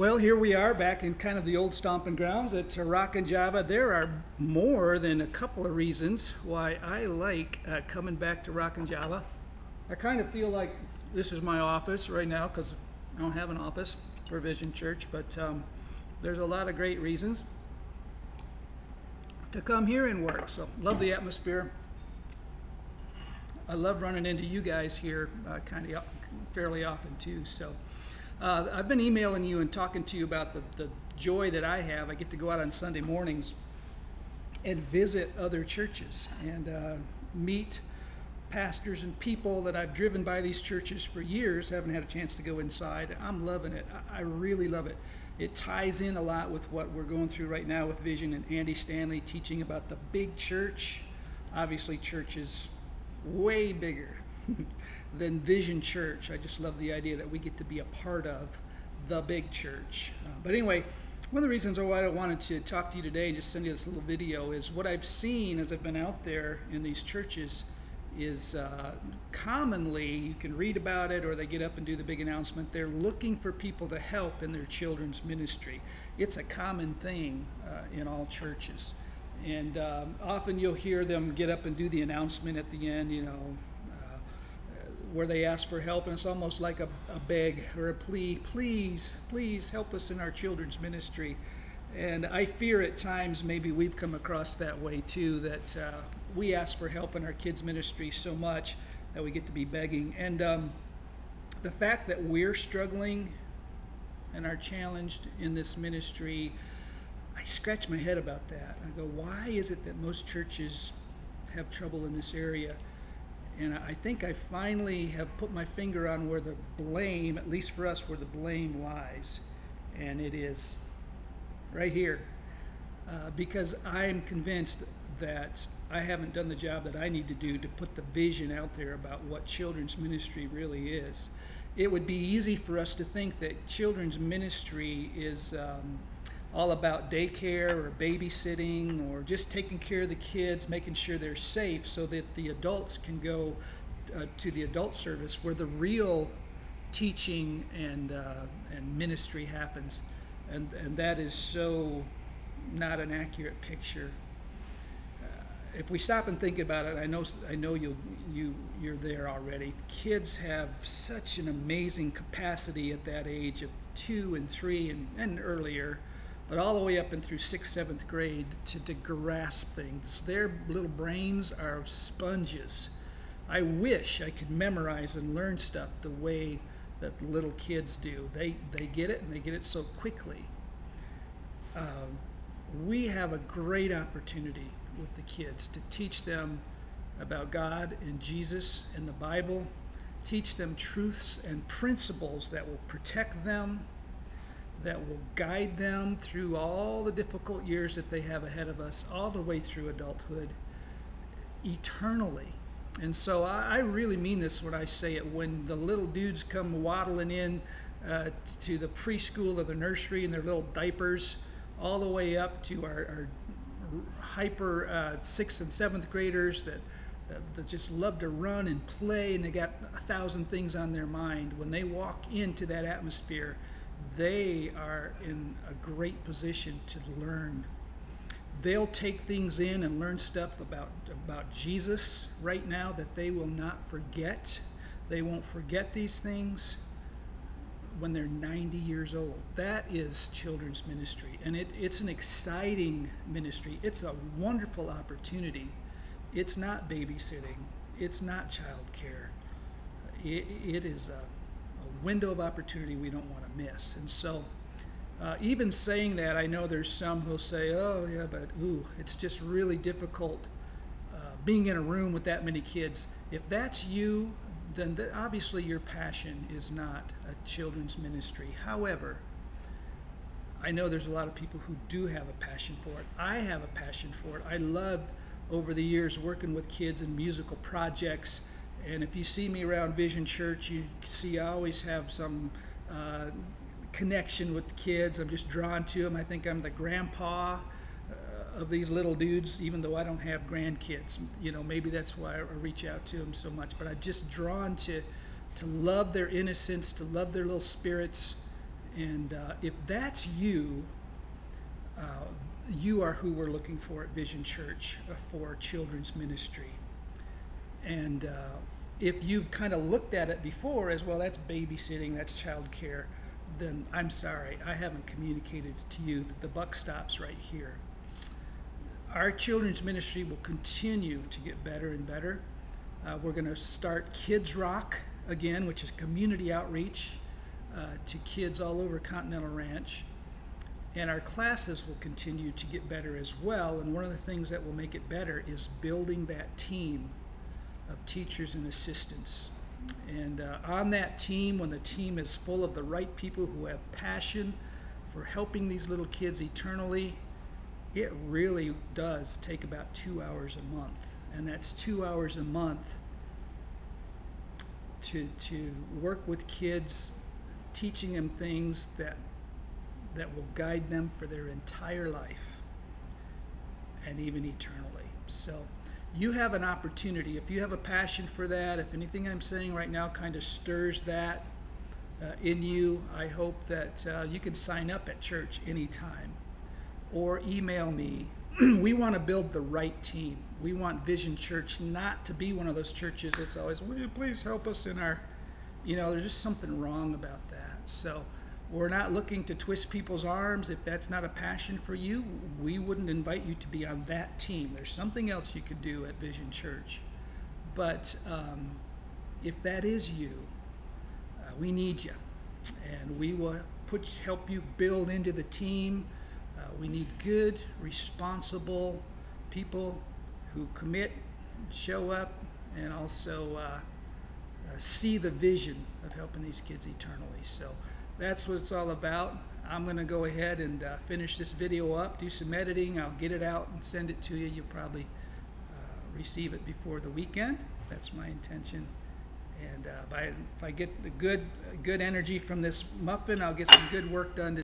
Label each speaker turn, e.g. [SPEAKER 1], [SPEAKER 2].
[SPEAKER 1] Well, here we are back in kind of the old stomping grounds at Rockin' Java. There are more than a couple of reasons why I like coming back to Rockin' Java. I kind of feel like this is my office right now because I don't have an office for Vision Church, but there's a lot of great reasons to come here and work. So, love the atmosphere. I love running into you guys here kind of fairly often too. So. I've been emailing you and talking to you about the joy that I have. I get to go out on Sunday mornings and visit other churches and meet pastors and people that I've driven by these churches for years, haven't had a chance to go inside. I'm loving it. I really love it. It ties in a lot with what we're going through right now with Vision and Andy Stanley teaching about the big church. Obviously, church is way bigger than Vision Church. I just love the idea that we get to be a part of the big church. But anyway, one of the reasons why I wanted to talk to you today and just send you this little video is what I've seen as I've been out there in these churches is commonly, you can read about it or they get up and do the big announcement, they're looking for people to help in their children's ministry. It's a common thing in all churches. And often you'll hear them get up and do the announcement at the end, you know, where they ask for help, and it's almost like a beg or a plea, please help us in our children's ministry. And I fear at times maybe we've come across that way too, that we ask for help in our kids' ministry so much that we get to be begging. And the fact that we're struggling and are challenged in this ministry, I scratch my head about that. I go, why is it that most churches have trouble in this area? And I think I finally have put my finger on where the blame, at least for us, where the blame lies. And it is right here. Because I'm convinced that I haven't done the job that I need to do to put the vision out there about what children's ministry really is. It would be easy for us to think that children's ministry is all about daycare or babysitting or just taking care of the kids, making sure they're safe so that the adults can go to the adult service where the real teaching and ministry happens. And that is so not an accurate picture. If we stop and think about it, I know you're there already. Kids have such an amazing capacity at that age of 2 and 3 and earlier, but all the way up and through 6th, 7th grade to grasp things. Their little brains are sponges. I wish I could memorize and learn stuff the way that little kids do. They get it, and they get it so quickly. We have a great opportunity with the kids to teach them about God and Jesus and the Bible, teach them truths and principles that will protect them, that will guide them through all the difficult years that they have ahead of us, all the way through adulthood, eternally. And so I really mean this when I say it. When the little dudes come waddling in to the preschool or the nursery in their little diapers, all the way up to our hyper 6th and 7th graders that just love to run and play, and they got 1,000 things on their mind. When they walk into that atmosphere, they are in a great position to learn. They'll take things in and learn stuff about Jesus right now that they will not forget. They won't forget these things when they're 90 years old. That is children's ministry, and it's an exciting ministry. It's a wonderful opportunity. It's not babysitting. It's not childcare. It is a window of opportunity we don't want to miss. And so even saying that, I know there's some who'll say, oh yeah, but it's just really difficult being in a room with that many kids. If that's you, then obviously your passion is not a children's ministry. However, I know there's a lot of people who do have a passion for it. I have a passion for it. I love, over the years, working with kids in musical projects. And if you see me around Vision Church, you see I always have some connection with the kids. I'm just drawn to them. I think I'm the grandpa of these little dudes, even though I don't have grandkids. You know, maybe that's why I reach out to them so much. But I'm just drawn to love their innocence, to love their little spirits, And if that's you, you are who we're looking for at Vision Church for children's ministry. And if you've kind of looked at it before as well, that's babysitting, that's child care, then I'm sorry, I haven't communicated to you that the buck stops right here. Our children's ministry will continue to get better and better. We're going to start Kids Rock again, which is community outreach to kids all over Continental Ranch. And our classes will continue to get better as well. And one of the things that will make it better is building that team of teachers and assistants. And on that team, when the team is full of the right people who have passion for helping these little kids eternally, it really does take about 2 hours a month. And that's 2 hours a month to work with kids, teaching them things that will guide them for their entire life and even eternally. So you have an opportunity. If you have a passion for that, if anything I'm saying right now kind of stirs that in you, I hope that you can sign up at church anytime or email me. We want to build the right team. We want Vision Church not to be one of those churches that's always, will you please help us in our, there's just something wrong about that. So we're not looking to twist people's arms. If that's not a passion for you, we wouldn't invite you to be on that team. There's something else you could do at Vision Church. But if that is you, we need you. And we will help you build into the team. We need good, responsible people who commit, show up, and also see the vision of helping these kids eternally. So that's what it's all about. I'm going to go ahead and finish this video up, do some editing. I'll get it out and send it to you. You'll probably receive it before the weekend. That's my intention. And if I get the good energy from this muffin, I'll get some good work done today.